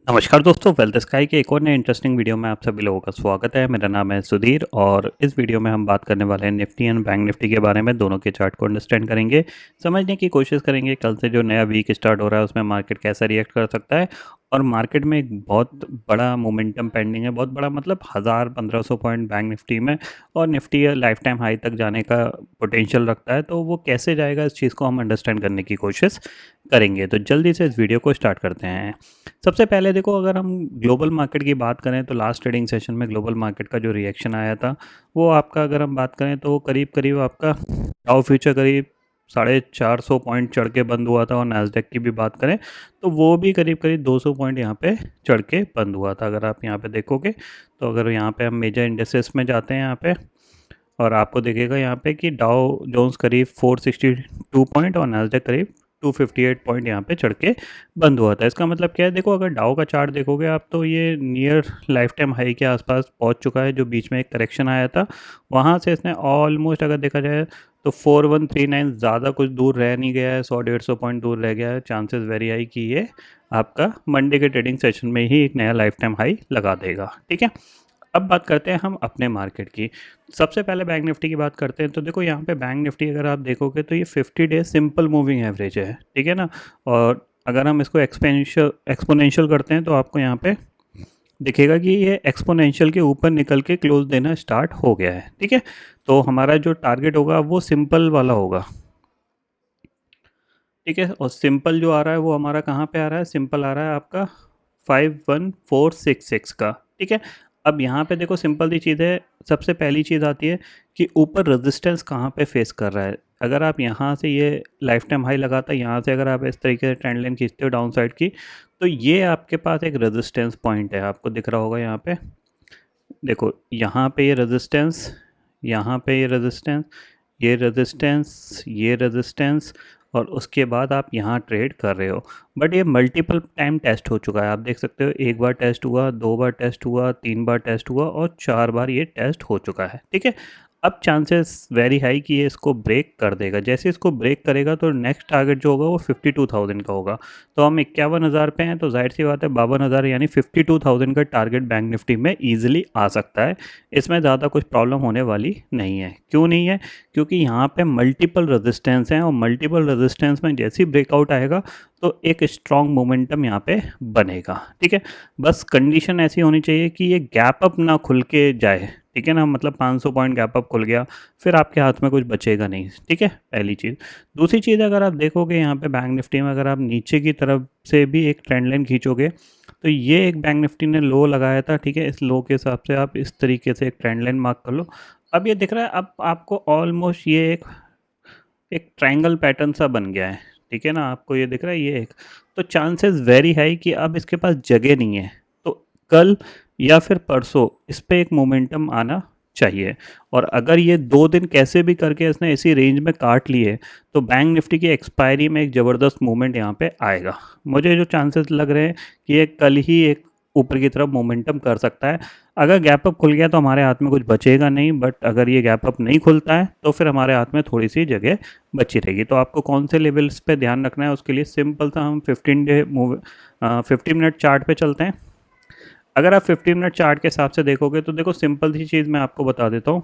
नमस्कार दोस्तों, wealth sky के एक और नए इंटरेस्टिंग वीडियो में आप सभी लोगों का स्वागत है। मेरा नाम है सुधीर और इस वीडियो में हम बात करने वाले हैं निफ्टी एंड बैंक निफ्टी के बारे में। दोनों के चार्ट को अंडरस्टैंड करेंगे, समझने की कोशिश करेंगे कल से जो नया वीक स्टार्ट हो रहा है उसमें मार्केट कैसा रिएक्ट कर सकता है। और मार्केट में एक बहुत बड़ा मोमेंटम पेंडिंग है, बहुत बड़ा मतलब 1000-1500 पॉइंट बैंक निफ्टी में, और निफ्टी लाइफ टाइम हाई तक जाने का पोटेंशियल रखता है। तो वो कैसे जाएगा, इस चीज़ को हम अंडरस्टैंड करने की कोशिश करेंगे। तो जल्दी से इस वीडियो को स्टार्ट करते हैं। सबसे पहले देखो, अगर हम ग्लोबल मार्केट की बात करें तो लास्ट ट्रेडिंग सेशन में ग्लोबल मार्केट का जो रिएक्शन आया था वो आपका, अगर हम बात करें तो करीब करीब आपका डाउ फ्यूचर करीब 450 पॉइंट चढ़ के बंद हुआ था, और नैस्डैक की भी बात करें तो वो भी करीब करीब 200 पॉइंट यहाँ पे चढ़ के बंद हुआ था। अगर आप यहाँ पे देखोगे तो अगर यहाँ पे हम मेजर इंडेक्सेस में जाते हैं यहाँ पे, और आपको दिखेगा यहाँ पे कि डाउ जोन्स करीब 462 पॉइंट और नैस्डैक करीब 258 पॉइंट यहाँ पे चढ़ के बंद हुआ था। इसका मतलब क्या है, देखो अगर डाउ का चार्ट देखोगे आप तो ये नियर लाइफ टाइम हाई के आसपास पहुंच चुका है। जो बीच में एक करेक्शन आया था वहाँ से इसने ऑलमोस्ट, अगर देखा जाए तो 4139 ज़्यादा कुछ दूर रह नहीं गया है, 100-150 पॉइंट दूर रह गया है। चांसेस वेरी हाई कि ये आपका मंडे के ट्रेडिंग सेशन में ही एक नया लाइफ टाइम हाई लगा देगा। ठीक है, अब बात करते हैं हम अपने मार्केट की। सबसे पहले बैंक निफ्टी की बात करते हैं। तो देखो यहाँ पे बैंक निफ्टी अगर आप देखोगे तो ये 50 डे सिंपल मूविंग एवरेज है, ठीक है ना। और अगर हम इसको एक्सपोनेंशियल करते हैं तो आपको यहाँ पे दिखेगा कि ये एक्सपोनेंशियल के ऊपर निकल के क्लोज देना स्टार्ट हो गया है। ठीक है, तो हमारा जो टारगेट होगा वो सिंपल वाला होगा। ठीक है, और सिंपल जो आ रहा है वो हमारा कहाँ पे आ रहा है, सिंपल आ रहा है आपका 51466 का। ठीक है, अब यहाँ पे देखो सिंपल सी चीज़ है। सबसे पहली चीज़ आती है कि ऊपर रेजिस्टेंस कहाँ पे फेस कर रहा है। अगर आप यहाँ से ये लाइफ टाइम हाई लगाता है, यहाँ से अगर आप इस तरीके से ट्रेंड लाइन खींचते हो डाउन साइड की, तो ये आपके पास एक रेजिस्टेंस पॉइंट है। आपको दिख रहा होगा यहाँ पे, देखो यहाँ पे ये रेजिस्टेंस, यहाँ पे ये रेजिस्टेंस, ये रेजिस्टेंस, ये रेजिस्टेंस, और उसके बाद आप यहाँ ट्रेड कर रहे हो। बट ये मल्टीपल टाइम टेस्ट हो चुका है। आप देख सकते हो, एक बार टेस्ट हुआ, दो बार टेस्ट हुआ, तीन बार टेस्ट हुआ, और चार बार ये टेस्ट हो चुका है। ठीक है, अब चांसेस वेरी हाई कि ये इसको ब्रेक कर देगा। जैसे इसको ब्रेक करेगा तो नेक्स्ट टारगेट जो होगा वो 52,000 का होगा। तो हम 51,000 पे हैं, तो जाहिर सी बात है 52,000 यानी 52,000 का टारगेट बैंक निफ्टी में ईजिली आ सकता है। इसमें ज़्यादा कुछ प्रॉब्लम होने वाली नहीं है। क्यों नहीं है? क्योंकि यहाँ पे मल्टीपल रेजिस्टेंस हैं, और मल्टीपल रेजिस्टेंस में जैसे ही ब्रेकआउट आएगा तो एक स्ट्रॉन्ग मोमेंटम यहाँ पे बनेगा। ठीक है, बस कंडीशन ऐसी होनी चाहिए कि ये गैप अप ना खुल के जाए। ठीक है ना, मतलब 500 पॉइंट गैप अप खुल गया फिर आपके हाथ में कुछ बचेगा नहीं। ठीक है, पहली चीज़। दूसरी चीज़, अगर आप देखोगे यहाँ पे बैंक निफ्टी में, अगर आप नीचे की तरफ से भी एक ट्रेंड लाइन खींचोगे तो ये एक बैंक निफ्टी ने लो लगाया था। ठीक है, इस लो के हिसाब से आप इस तरीके से एक ट्रेंड लाइन मार्क कर लो। अब ये दिख रहा है, अब आपको ऑलमोस्ट ये एक एक ट्रायंगल पैटर्न सा बन गया है। ठीक है ना, आपको ये दिख रहा है ये एक, तो चांसेस वेरी हाई कि अब इसके पास जगह नहीं है। तो कल या फिर परसों इस पे एक मोमेंटम आना चाहिए। और अगर ये 2 दिन कैसे भी करके इसने इसी रेंज में काट लिए तो बैंक निफ्टी की एक्सपायरी में एक ज़बरदस्त मूवमेंट यहाँ पे आएगा। मुझे जो चांसेस लग रहे हैं कि ये कल ही एक ऊपर की तरफ मोमेंटम कर सकता है। अगर गैप अप खुल गया तो हमारे हाथ में कुछ बचेगा नहीं, बट अगर ये गैप अप नहीं खुलता है तो फिर हमारे हाथ में थोड़ी सी जगह बची रहेगी। तो आपको कौन से लेवल्स पे ध्यान रखना है, उसके लिए सिंपल सा हम 50 मिनट चार्ट पे चलते हैं। अगर आप 50 मिनट चार्ट के हिसाब से देखोगे तो देखो सिंपल सी चीज़ मैं आपको बता देता हूँ।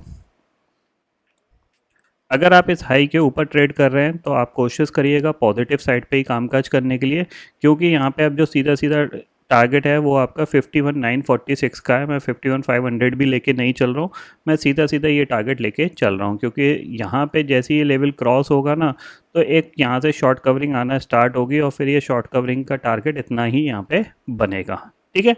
अगर आप इस हाई के ऊपर ट्रेड कर रहे हैं तो आप कोशिश करिएगा पॉजिटिव साइड पे ही कामकाज करने के लिए, क्योंकि यहाँ पे अब जो सीधा सीधा टारगेट है वो आपका 51,946 का है। मैं 51,500 भी लेके नहीं चल रहा हूँ, मैं सीधा सीधा ये टारगेट लेके चल रहा हूँ, क्योंकि यहाँ पे जैसे ये लेवल क्रॉस होगा ना तो एक यहाँ से शॉर्ट कवरिंग आना स्टार्ट होगी, और फिर ये शॉर्ट कवरिंग का टारगेट इतना ही यहाँ पे बनेगा। ठीक है,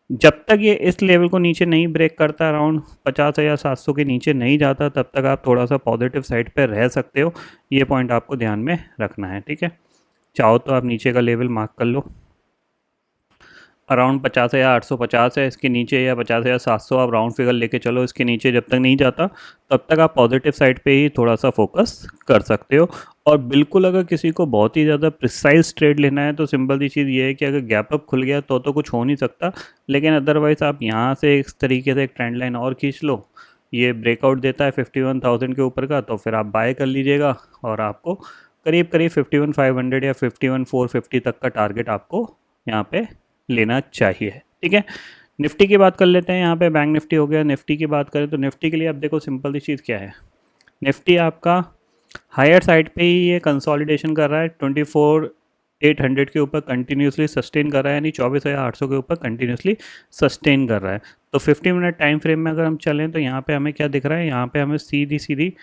जब तक ये इस लेवल को नीचे नहीं ब्रेक करता, अराउंड 50,700 के नीचे नहीं जाता, तब तक आप थोड़ा सा पॉजिटिव साइड पे रह सकते हो। ये पॉइंट आपको ध्यान में रखना है। ठीक है, चाहो तो आप नीचे का लेवल मार्क कर लो, अराउंड 50,850 है। इसके नीचे या 50,700 आप राउंड फिगर लेके चलो, इसके नीचे जब तक नहीं जाता तब तक आप पॉजिटिव साइड पे ही थोड़ा सा फोकस कर सकते हो। और बिल्कुल अगर किसी को बहुत ही ज़्यादा प्रिसाइज ट्रेड लेना है तो सिंपल सी चीज़ ये है कि अगर गैप अप खुल गया तो कुछ हो नहीं सकता, लेकिन अदरवाइज़ आप यहाँ से इस तरीके से एक ट्रेंड लाइन और खींच लो, ये ब्रेकआउट देता है 51,000 के ऊपर का, तो फिर आप बाय कर लीजिएगा, और आपको करीब करीब 51,500 या 51,450 तक का टारगेट आपको यहाँ पे लेना चाहिए। ठीक है, निफ्टी की बात कर लेते हैं। यहाँ पे बैंक निफ्टी हो गया। निफ्टी की बात करें तो निफ्टी के लिए अब देखो सिंपल सी चीज़ क्या है, निफ्टी आपका हायर साइड पे ही ये कंसोलिडेशन कर रहा है, 24,800 के ऊपर कंटिन्यूसली सस्टेन कर रहा है, यानी 24,800 के ऊपर कंटिन्यूसली सस्टेन कर रहा है। तो 50 मिनट टाइम फ्रेम में अगर हम चलें तो यहाँ पे हमें क्या दिख रहा है, यहाँ पे हमें सीधी सीधी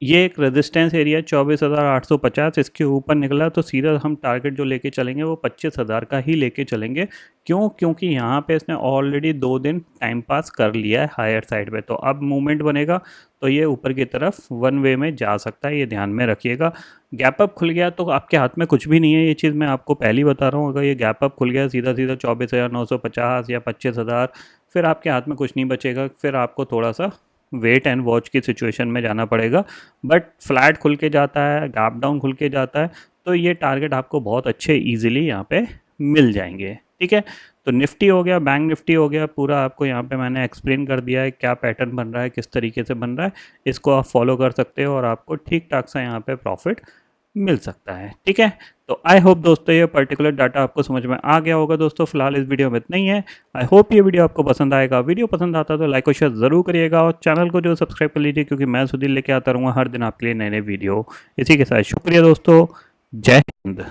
ये एक रेजिस्टेंस एरिया 24,850, इसके ऊपर निकला तो सीधा हम टारगेट जो लेके चलेंगे वो 25,000 का ही लेके चलेंगे। क्यों? क्योंकि यहाँ पे इसने ऑलरेडी 2 दिन टाइम पास कर लिया है हायर साइड पे, तो अब मूवमेंट बनेगा तो ये ऊपर की तरफ वन वे में जा सकता है, ये ध्यान में रखिएगा। गैप अप खुल गया तो आपके हाथ में कुछ भी नहीं है, ये चीज़ मैं आपको पहले ही बता रहा हूँ। अगर ये गैप अप खुल गया सीधा सीधा 24,950 या 25,000, फिर आपके हाथ में कुछ नहीं बचेगा, फिर आपको थोड़ा सा वेट एंड वॉच की सिचुएशन में जाना पड़ेगा। बट फ्लैट खुल के जाता है, गैप डाउन खुल के जाता है, तो ये टारगेट आपको बहुत अच्छे इजीली यहाँ पे मिल जाएंगे। ठीक है, तो निफ्टी हो गया, बैंक निफ्टी हो गया, पूरा आपको यहाँ पे मैंने एक्सप्लेन कर दिया है क्या पैटर्न बन रहा है, किस तरीके से बन रहा है। इसको आप फॉलो कर सकते हो और आपको ठीक ठाक सा यहाँ पे प्रॉफिट मिल सकता है। ठीक है, तो आई होप दोस्तों ये पर्टिकुलर डाटा आपको समझ में आ गया होगा। दोस्तों फिलहाल इस वीडियो में इतना ही है। आई होप ये वीडियो आपको पसंद आएगा। वीडियो पसंद आता तो लाइक और शेयर जरूर करिएगा और चैनल को जो सब्सक्राइब कर लीजिए, क्योंकि मैं सुधीर लेके आता रहूँगा हर दिन आपके लिए नए नए वीडियो। इसी के साथ शुक्रिया दोस्तों, जय हिंद।